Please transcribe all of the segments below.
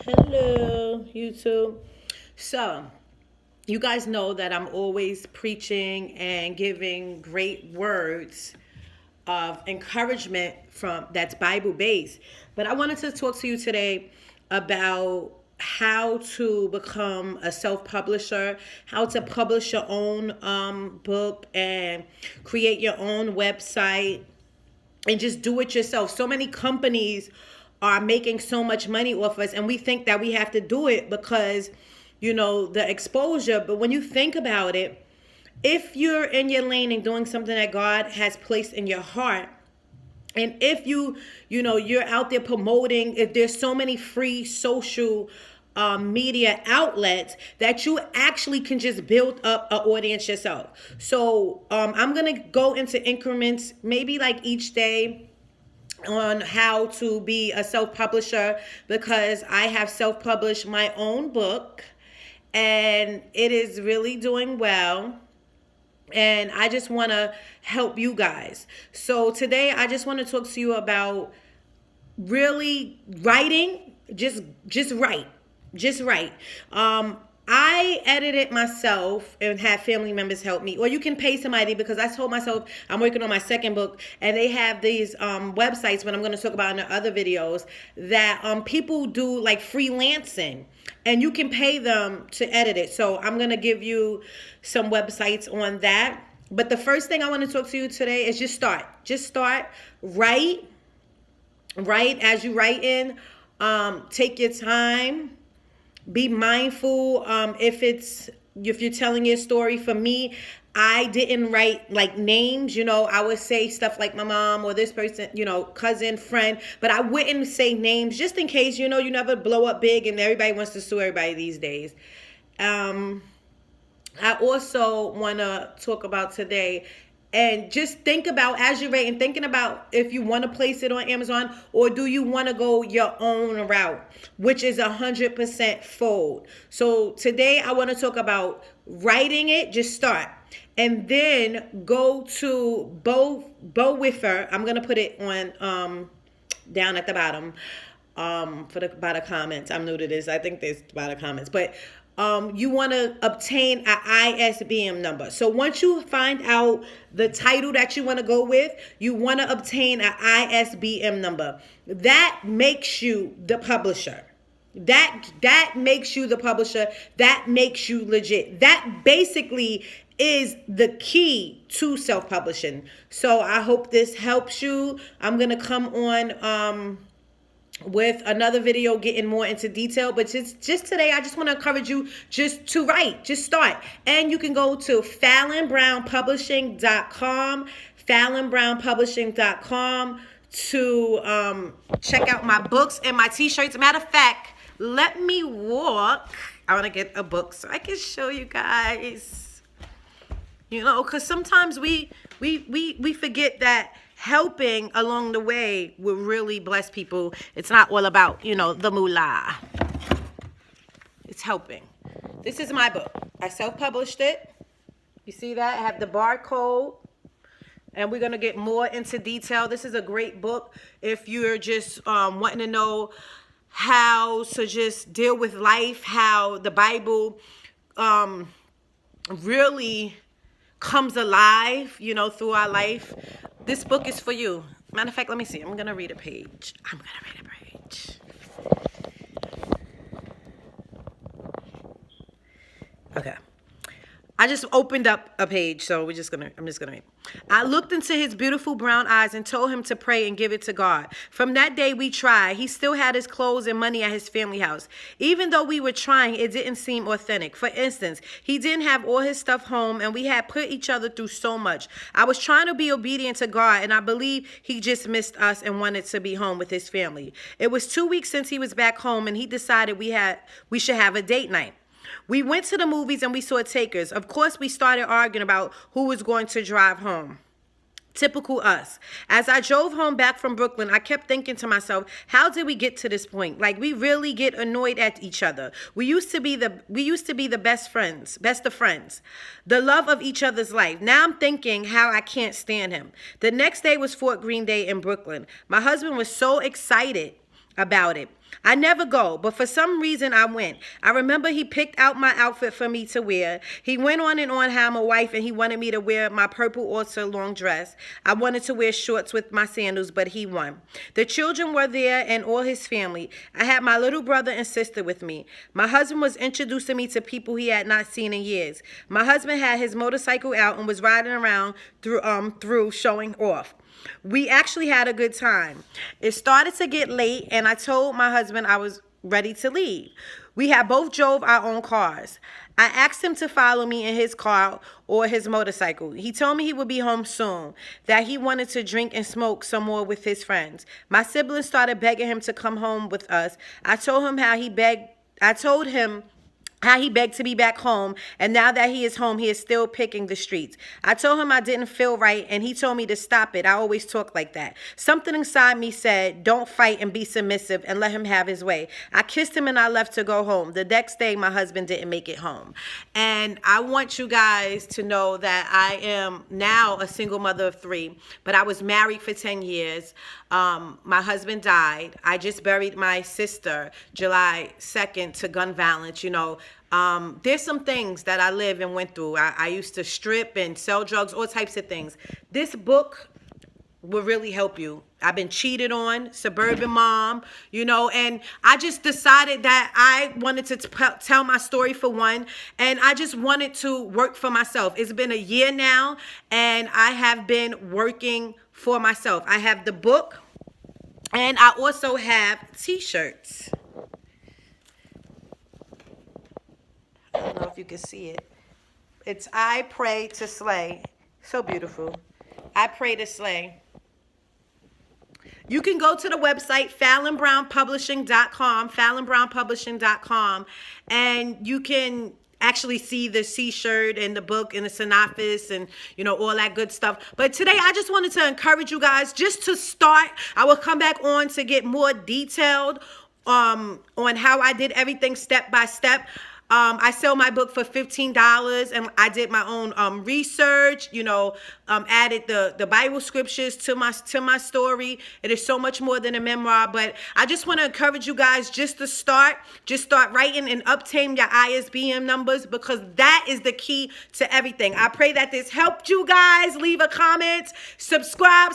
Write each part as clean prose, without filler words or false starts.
Hello, YouTube. So, you guys know that I'm always preaching and giving great words of encouragement from that's Bible based. But I wanted to talk to you today about how to become a self-publisher, how to publish your own book and create your own website and just do it yourself. So many companies are making so much money off us, and we think that we have to do it because, the exposure. But when you think about it, if you're in your lane and doing something that God has placed in your heart, and if you're out there promoting, if there's so many free social media outlets that you actually can just build up an audience yourself. So I'm gonna go into increments, maybe like each day, on how to be a self-publisher, because I have self-published my own book and it is really doing well, and I just want to help you guys. So today I just want to talk to you about really writing. Just write. I edited myself and had family members help me, or you can pay somebody, because I told myself I'm working on my second book, and they have these websites, what I'm going to talk about in the other videos, that people do like freelancing, and you can pay them to edit it. So I'm going to give you some websites on that. But the first thing I want to talk to you today is just start. Write as you write in. Take your time. Be mindful. If you're telling your story. For me, I didn't write like names. I would say stuff like my mom or this person, cousin, friend, but I wouldn't say names, just in case, you never blow up big and everybody wants to sue everybody these days. I also want to talk about today, and just think about, as you're writing, thinking about if you want to place it on Amazon, or do you want to go your own route, which is 100% fold. So today I want to talk about writing it. Just start, and then go to Bo Wiffer. I'm gonna put it on down at the bottom for the bottom comments. I'm new to this. I think there's bottom comments, but you want to obtain an ISBM number. So once you find out the title that you want to go with, you want to obtain an ISBM number. That makes you the publisher. That makes you the publisher. That makes you legit. That basically is the key to self-publishing. So I hope this helps you. I'm going to come on with another video getting more into detail, but just today I just want to encourage you just to write. Just start. And you can go to fallonbrownpublishing.com fallonbrownpublishing.com to check out my books and my t-shirts. Matter of fact, let me walk. I want to get a book so I can show you guys, because sometimes we forget that helping along the way will really bless people. It's not all about, the moolah. It's helping. This is my book. I self-published it. You see that? I have the barcode. And we're going to get more into detail. This is a great book if you're just wanting to know how to just deal with life, how the Bible really comes alive, through our life. This book is for you. Matter of fact, let me see. I'm going to read a page. Okay. I just opened up a page, so I'm just gonna read. I looked into his beautiful brown eyes and told him to pray and give it to God. From that day we tried. He still had his clothes and money at his family house. Even though we were trying, it didn't seem authentic. For instance, he didn't have all his stuff home, and we had put each other through so much. I was trying to be obedient to God, and I believe he just missed us and wanted to be home with his family. It was 2 weeks since he was back home, and he decided we should have a date night. We went to the movies and we saw Takers. Of course, we started arguing about who was going to drive home. Typical us. As I drove home back from Brooklyn, I kept thinking to myself, how did we get to this point? Like, we really get annoyed at each other. We used to be the best of friends, the love of each other's life. Now I'm thinking how I can't stand him. The next day was Fort Greene Day in Brooklyn. My husband was so excited about it. I never go, but for some reason I went. I remember he picked out my outfit for me to wear. He went on and on how I'm a wife and he wanted me to wear my purple Orsa long dress. I wanted to wear shorts with my sandals, but he won. The children were there and all his family. I had my little brother and sister with me. My husband was introducing me to people he had not seen in years. My husband had his motorcycle out and was riding around through showing off. We actually had a good time. It started to get late, and I told my husband I was ready to leave. We had both drove our own cars. I asked him to follow me in his car or his motorcycle. He told me he would be home soon, that he wanted to drink and smoke some more with his friends. My siblings started begging him to come home with us. I told him how he begged to be back home, and now that he is home, he is still picking the streets. I told him I didn't feel right, and he told me to stop it. I always talk like that. Something inside me said, don't fight and be submissive and let him have his way. I kissed him and I left to go home. The next day, my husband didn't make it home. And I want you guys to know that I am now a single mother of 3, but I was married for 10 years. My husband died. I just buried my sister July 2nd to gun violence. There's some things that I lived and went through. I used to strip and sell drugs, all types of things. This book will really help you. I've been cheated on, suburban mom, and I just decided that I wanted to tell my story for one, and I just wanted to work for myself. It's been a year now, and I have been working for myself. I have the book, and I also have t-shirts. I don't know if you can see it. It's I Pray to Slay. So beautiful. I Pray to Slay. You can go to the website FallonBrownPublishing.com, and you can actually see the t-shirt and the book and the synopsis and all that good stuff. But today I just wanted to encourage you guys just to start. I will come back on to get more detailed on how I did everything step by step. I sell my book for $15, and I did my own research, added the Bible scriptures to my story. It is so much more than a memoir, but I just want to encourage you guys just to start writing and obtain your ISBM numbers, because that is the key to everything. I pray that this helped you guys. Leave a comment, subscribe.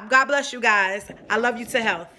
God bless you guys. I love you to health.